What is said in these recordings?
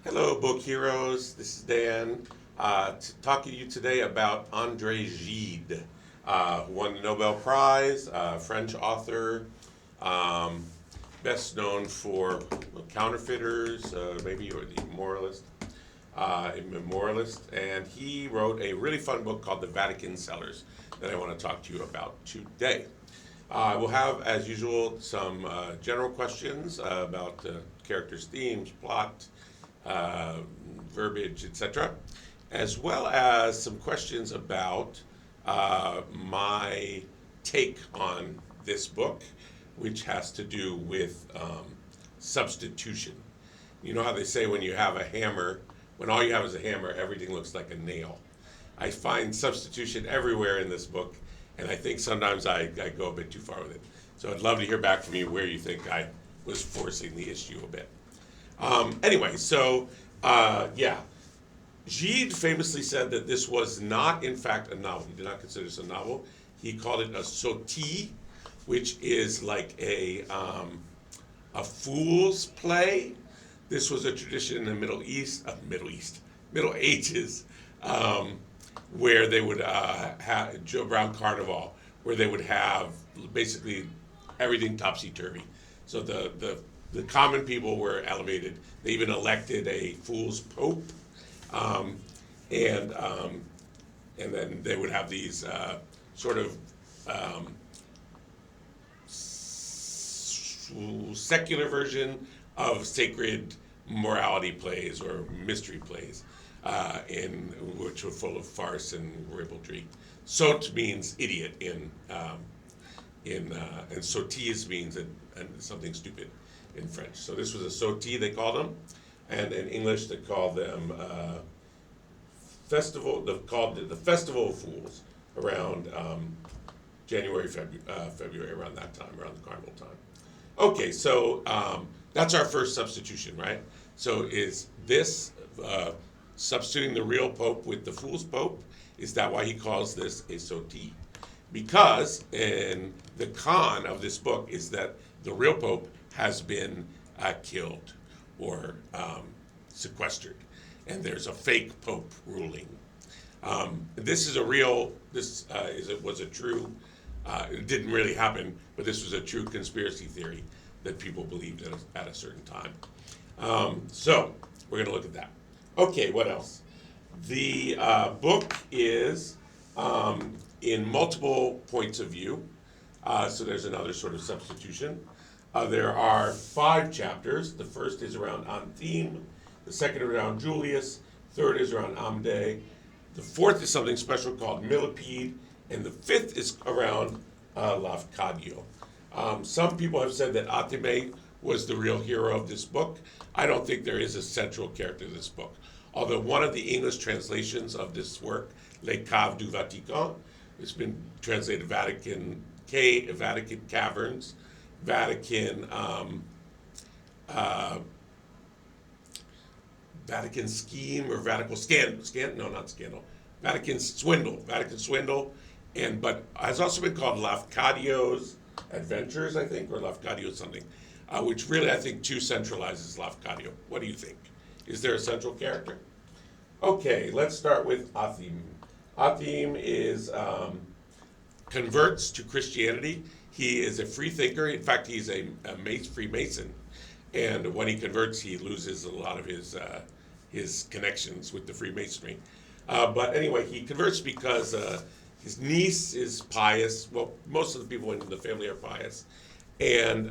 Hello, book heroes. This is Dan, talking to you today about André Gide, who won the Nobel Prize, French author, um, best known for Counterfeiters, maybe, or the Immoralist, and he wrote a really fun book called The Vatican Cellars that I want to talk to you about today. We'll have, as usual, some general questions about characters' themes, plot, uh, verbiage, etc., as well as some questions about my take on this book, which has to do with substitution. You know how they say when you have a hammer, when all you have is a hammer, everything looks like a nail. I find substitution everywhere in this book, and I think sometimes I go a bit too far with it. So I'd love to hear back from you where you think I was forcing the issue a bit. Anyway, so yeah, Gide famously said that this was not, in fact, a novel. He did not consider this a novel. He called it a sotie, which is like a fool's play. This was a tradition in the Middle Ages, where they would have around Carnival, where they would have basically everything topsy-turvy. So the common people were elevated. They even elected a fool's pope, and then they would have these sort of secular version of sacred morality plays or mystery plays, in which were full of farce and ribaldry. Sot means idiot and soties means something stupid in French. So this was a sotie, they called them, and in English they called them festival. They called it the Festival of Fools around January, February, around that time, around the carnival time. Okay, so that's our first substitution, right? So is this substituting the real pope with the fool's pope? Is that why he calls this a sotie? Because in the con of this book is that the real pope has been killed or sequestered, and there's a fake pope ruling. This is a real. Was a true. It didn't really happen, but this was a true conspiracy theory that people believed at a certain time. So we're going to look at that. Okay, what else? The book is in multiple points of view. So there's another sort of substitution. There are 5 chapters. The first is around on theme. The second is around Julius. Third is around Amde. The fourth is something special called millipede. And the fifth is around Lafcadio. Some people have said that Atime was the real hero of this book. I don't think there is a central character in this book. Although one of the English translations of this work, Les Caves du Vatican, it's been translated Vatican Cave, Vatican Caverns, Vatican Vatican Scheme or Vatican Scandal, no, not Scandal, Vatican Swindle, and but has also been called Lafcadio's Adventures, I think, or Lafcadio something, which really I think too centralizes Lafcadio. What do you think? Is there a central character? Okay, let's start with Athim. Athim is converts to Christianity. He is a free thinker. In fact, he's a Freemason, and when he converts, he loses a lot of his connections with the Freemasonry. But anyway, he converts because his niece is pious. Well, most of the people in the family are pious, and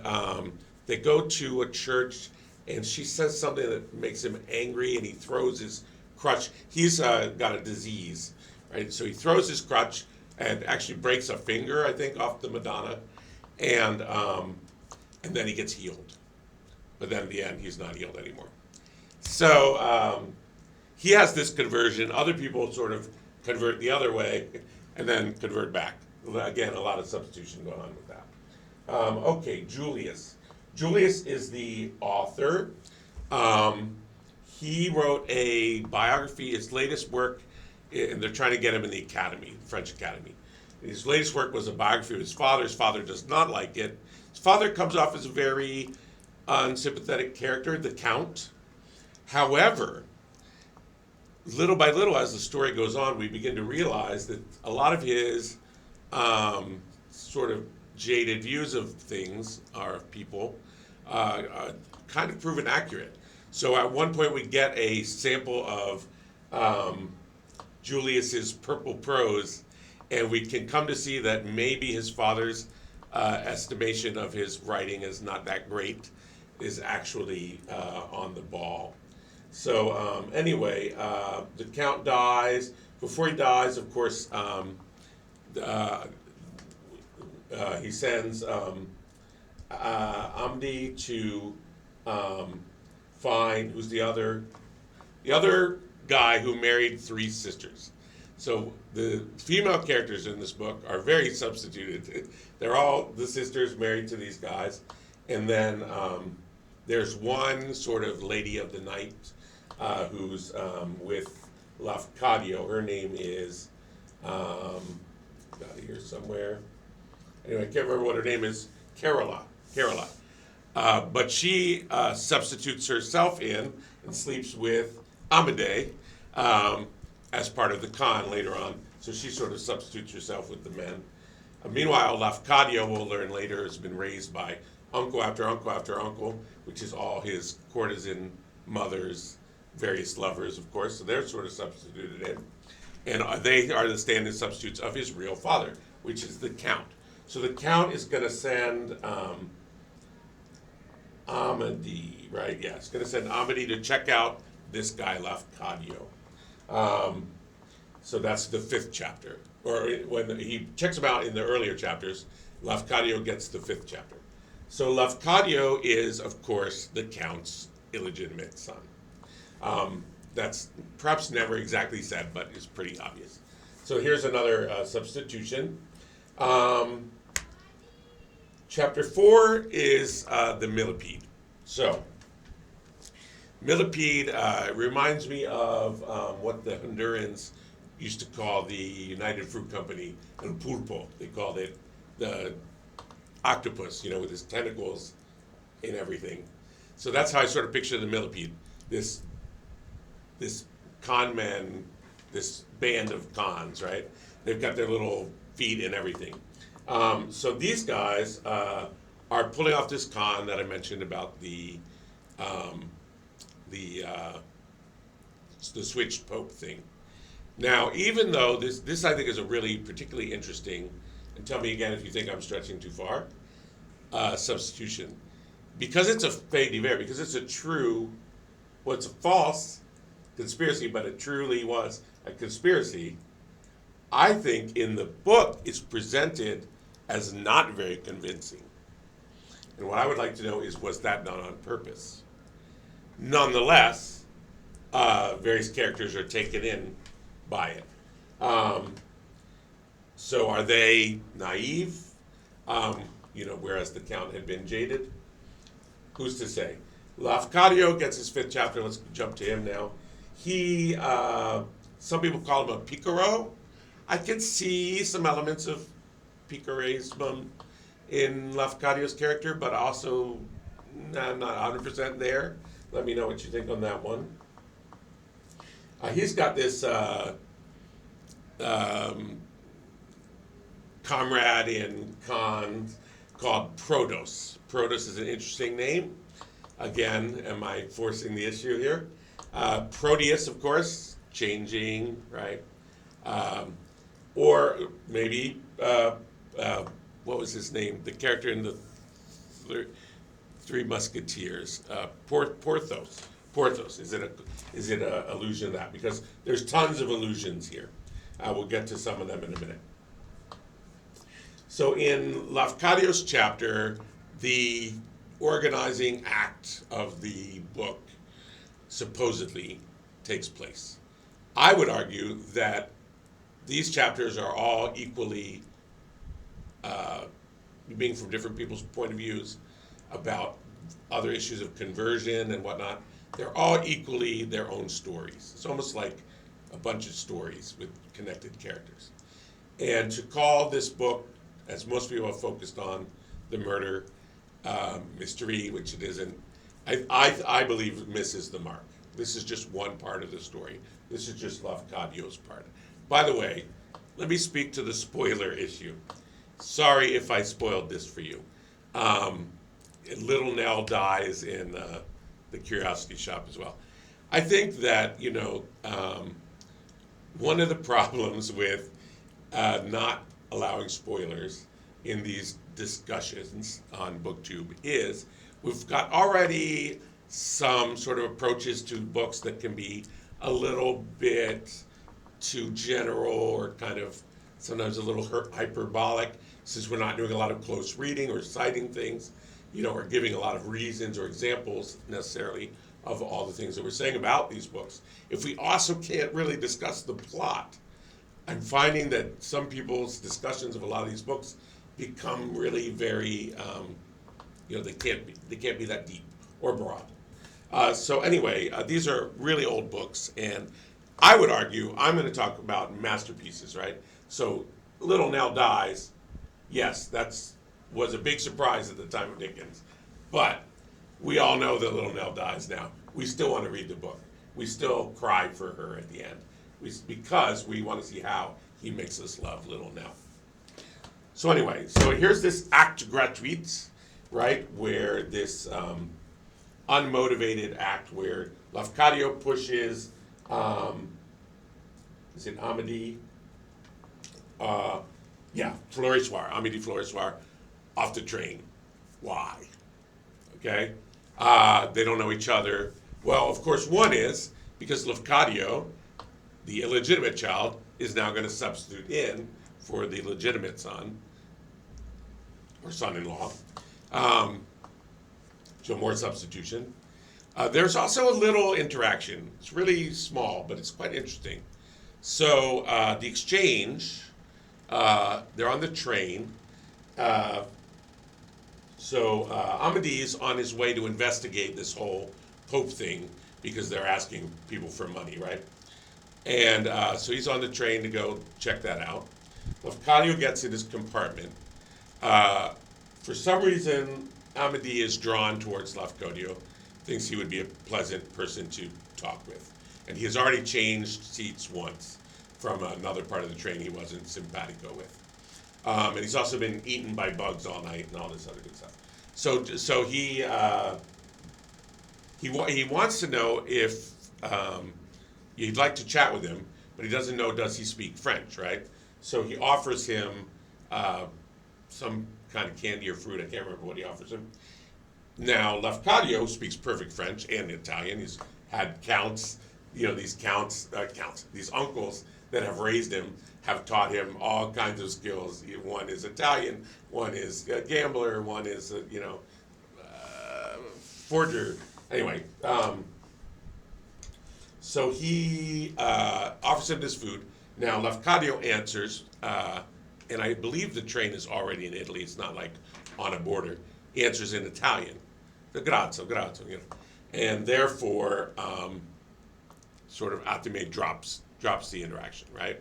they go to a church, and she says something that makes him angry, and he throws his crutch. He's got a disease, right? So he throws his crutch and actually breaks a finger, I think, off the Madonna, and then he gets healed. But then at the end, he's not healed anymore. So he has this conversion. Other people sort of convert the other way and then convert back. Again, a lot of substitution going on with that. Okay, Julius. Julius is the author. He wrote a biography, his latest work, and they're trying to get him in the academy, French Academy. His latest work was a biography of his father. His father does not like it. His father comes off as a very unsympathetic character, the Count. However, little by little, as the story goes on, we begin to realize that a lot of his sort of jaded views of things, or of people, kind of proven accurate. So at one point, we get a sample of Julius's purple prose, and we can come to see that maybe his father's estimation of his writing is not that great is actually on the ball. So anyway, the Count dies. Before he dies, of course, he sends Amdi to find who's the other guy who married 3 sisters. So the female characters in this book are very substituted. They're all the sisters married to these guys, and then there's one sort of lady of the night who's with Lafcadio. Her name is got it here somewhere. Anyway, I can't remember what her name is. Carola. But she substitutes herself in and sleeps with Amadei as part of the con later on. So she sort of substitutes herself with the men. Meanwhile, Lafcadio, we'll learn later, has been raised by uncle after uncle after uncle, which is all his courtesan mothers, various lovers, of course. So they're sort of substituted in. And they are the stand-in substitutes of his real father, which is the Count. So the Count is going to send Amadi, right? Yeah, it's going to send Amadi to check out this guy, Lafcadio. So that's the 5th chapter. Or when he checks him out in the earlier chapters, Lafcadio gets the 5th chapter. So Lafcadio is, of course, the Count's illegitimate son. That's perhaps never exactly said, but is pretty obvious. So here's another substitution. Chapter 4 is the millipede. So, millipede reminds me of what the Hondurans used to call the United Fruit Company, el pulpo. They called it the octopus, with his tentacles and everything. So that's how I sort of picture the millipede. This con man, this band of cons, right? They've got their little feet and everything. So these guys are pulling off this con that I mentioned about the switched pope thing. Now, even though this I think is a really particularly interesting, and tell me again if you think I'm stretching too far, substitution. Because it's a fait divers, because it's a true, well, it's a false conspiracy, but it truly was a conspiracy, I think in the book it's presented as not very convincing. And what I would like to know is, was that done on purpose? Nonetheless, various characters are taken in by it. So are they naive? Whereas the Count had been jaded? Who's to say? Lafcadio gets his 5th chapter. Let's jump to him now. He, some people call him a picaro. I can see some elements of picaresme in Lafcadio's character, but also I'm not 100% there. Let me know what you think on that one. He's got this comrade in cons called Protos. Protos is an interesting name. Again, am I forcing the issue here? Proteus, of course, changing, right? Or maybe, what was his name? The character in the Three Musketeers, Porthos. Porthos. Is it a allusion to that? Because there's tons of allusions here. We'll get to some of them in a minute. So in Lafcadio's chapter, the organizing act of the book supposedly takes place. I would argue that these chapters are all equally, being from different people's point of views about other issues of conversion and whatnot, they're all equally their own stories. It's almost like a bunch of stories with connected characters. And to call this book, as most people have focused on, the murder mystery, which it isn't, I believe misses the mark. This is just one part of the story. This is just Lafcadio's part. By the way, let me speak to the spoiler issue. Sorry if I spoiled this for you. Little Nell dies in the Curiosity Shop as well. I think that, one of the problems with not allowing spoilers in these discussions on BookTube is we've got already some sort of approaches to books that can be a little bit too general or kind of sometimes a little hyperbolic, since we're not doing a lot of close reading or citing things, or giving a lot of reasons or examples necessarily of all the things that we're saying about these books. If we also can't really discuss the plot, I'm finding that some people's discussions of a lot of these books become really very, they can't be that deep or broad. So anyway, these are really old books, and I would argue I'm going to talk about masterpieces, right? So Little Nell dies. Yes, was a big surprise at the time of Dickens, but we all know that Little Nell dies now. We still want to read the book. We still cry for her at the end, because we want to see how he makes us love Little Nell. So anyway, here's this act gratuit, right, where this unmotivated act where Lafcadio pushes, is it Amédée? Amédée Fleurissoir off the train. Why? Okay? They don't know each other. Well, of course, one is because Lafcadio, the illegitimate child, is now going to substitute in for the legitimate son, or son-in-law. So more substitution. There's also a little interaction. It's really small, but it's quite interesting. So the exchange, they're on the train. Amédée's on his way to investigate this whole Pope thing because they're asking people for money, right? And so he's on the train to go check that out. Lafcadio gets in his compartment. For some reason, Amédée is drawn towards Lafcadio, thinks he would be a pleasant person to talk with. And he has already changed seats once from another part of the train he wasn't simpatico with. And he's also been eaten by bugs all night and all this other good stuff. So he wants to know if he'd like to chat with him, but he doesn't know, does he speak French, right? So he offers him some kind of candy or fruit. I can't remember what he offers him. Now, Lafcadio speaks perfect French and Italian. He's had counts, these uncles that have raised him have taught him all kinds of skills. One is Italian, one is a gambler, one is, forger. Anyway, so he offers him this food. Now, Lafcadio answers, and I believe the train is already in Italy. It's not like on a border. He answers in Italian. Grazie. And therefore, sort of Atime drops the interaction, right?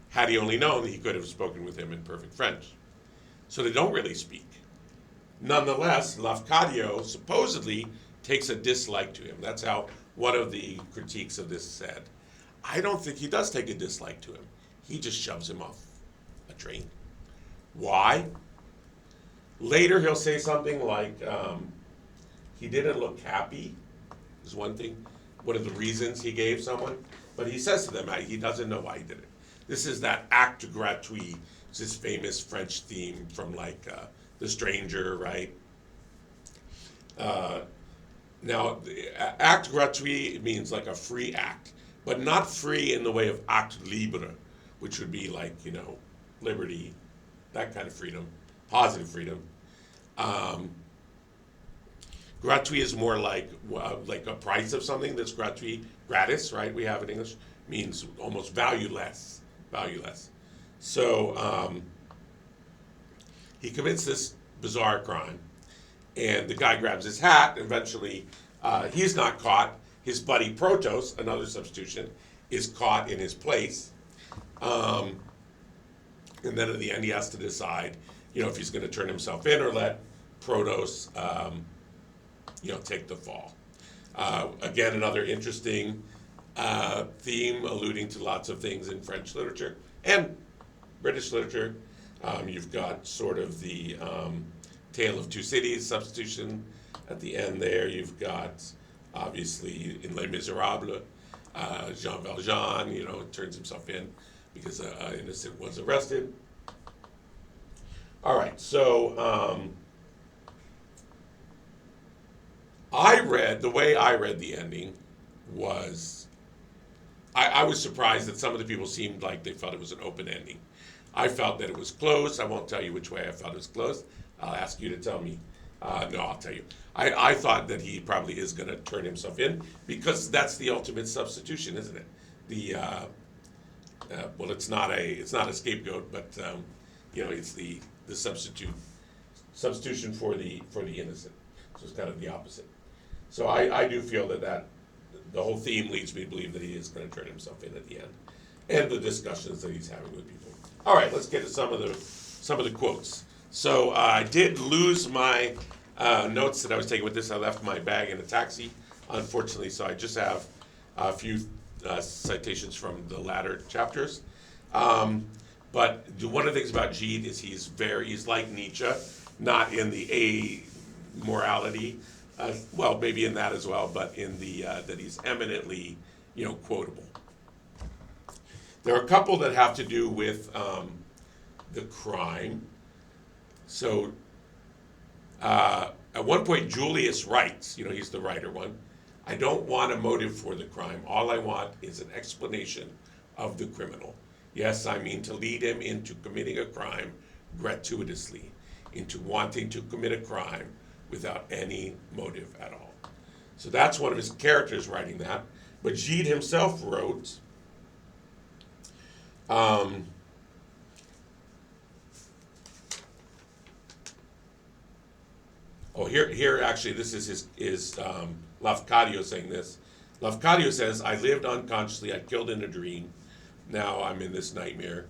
Had he only known, he could have spoken with him in perfect French. So they don't really speak. Nonetheless, Lafcadio supposedly takes a dislike to him. That's how one of the critiques of this said. I don't think he does take a dislike to him. He just shoves him off a train. Why? Later he'll say something like, he didn't look happy, is one thing, one of the reasons he gave someone. But he says to them, he doesn't know why he did it. This is that acte gratuit, it's this famous French theme from The Stranger, right? Now, acte gratuit means like a free act, but not free in the way of acte libre, which would be like, liberty, that kind of freedom, positive freedom. Gratuit is more like a price of something that's gratuit, gratis, right? We have in English, means almost valueless. So he commits this bizarre crime, and the guy grabs his hat. Eventually, he's not caught. His buddy Protos, another substitution, is caught in his place. And then at the end, he has to decide, if he's going to turn himself in or let Protos, take the fall. Again, another interesting theme alluding to lots of things in French literature and British literature. You've got sort of the Tale of Two Cities substitution at the end there. You've got, obviously, in Les Miserables, Jean Valjean, turns himself in because an innocent was arrested. All right, so the way I read the ending was, I was surprised that some of the people seemed like they felt it was an open ending. I felt that it was closed. I won't tell you which way I felt it was closed. I'll ask you to tell me. No, I'll tell you. I thought that he probably is going to turn himself in because that's the ultimate substitution, isn't it? Well, it's not a scapegoat, but it's the substitution for the innocent. So it's kind of the opposite. So I do feel that the whole theme leads me to believe that he is going to turn himself in at the end, and the discussions that he's having with people. All right, let's get to some of the quotes. So I did lose my notes that I was taking with this. I left my bag in a taxi, unfortunately, so I just have a few citations from the latter chapters. But one of the things about Gide is he's like Nietzsche, not in the amorality, well, maybe in that as well, but in the that he's eminently, quotable. There are a couple that have to do with the crime. So at one point, Julius writes, he's the writer one, I don't want a motive for the crime. All I want is an explanation of the criminal. Yes, I mean to lead him into committing a crime gratuitously, into wanting to commit a crime without any motive at all. So that's one of his characters writing that. But Gide himself wrote, here actually, this is his Lafcadio saying this. Lafcadio says, I lived unconsciously, I killed in a dream. Now I'm in this nightmare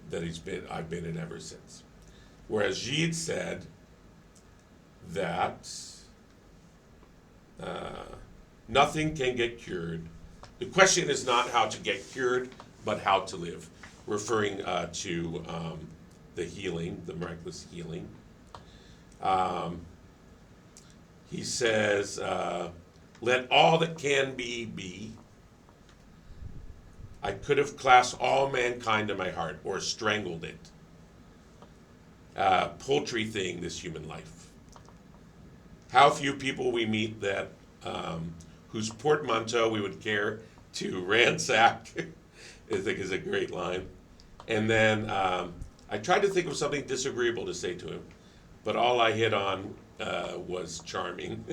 that I've been in ever since. Whereas Gide said that nothing can get cured. The question is not how to get cured, but how to live, referring to the healing, the miraculous healing. He says, let all that can be. I could have clasped all mankind in my heart or strangled it. Paltry thing, this human life. How few people we meet that whose portmanteau we would care to ransack, I think is a great line. And then I tried to think of something disagreeable to say to him, but all I hit on was charming.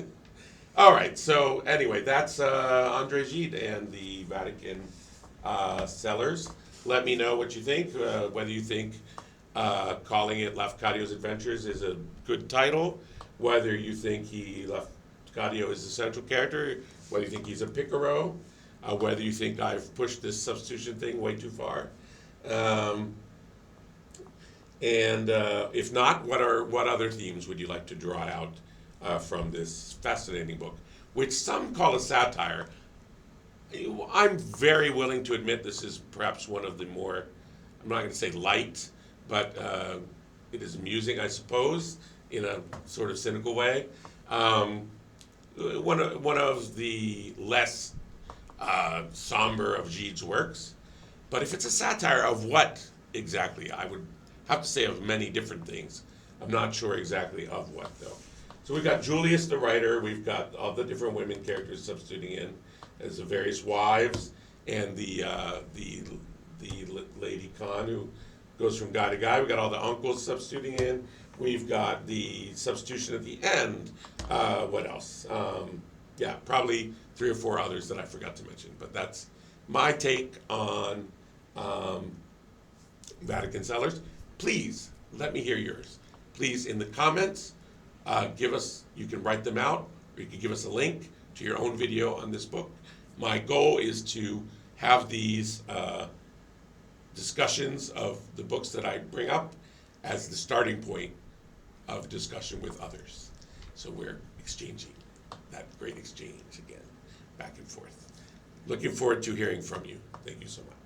All right, so anyway, that's André Gide and the Vatican Cellars. Let me know what you think, whether you think calling it Lafcadio's Adventures is a good title, whether you think Lafcadio is the central character, whether you think he's a Picaro, whether you think I've pushed this substitution thing way too far. And if not, what other themes would you like to draw out from this fascinating book, which some call a satire? I'm very willing to admit this is perhaps one of the more, I'm not going to say light, but it is amusing, I suppose, in a sort of cynical way. One of the less somber of Gide's works. But if it's a satire of what exactly? I would have to say of many different things. I'm not sure exactly of what, though. So we've got Julius the writer, we've got all the different women characters substituting in as the various wives, and the Lady Khan who goes from guy to guy. We've got all the uncles substituting in. We've got the substitution at the end. What else? Yeah, probably 3 or 4 others that I forgot to mention. But that's my take on Vatican Cellars. Please let me hear yours. Please, in the comments, you can write them out, or you can give us a link to your own video on this book. My goal is to have these discussions of the books that I bring up as the starting point of discussion with others. So we're exchanging that great exchange again. back and forth. Looking forward to hearing from you. Thank you so much.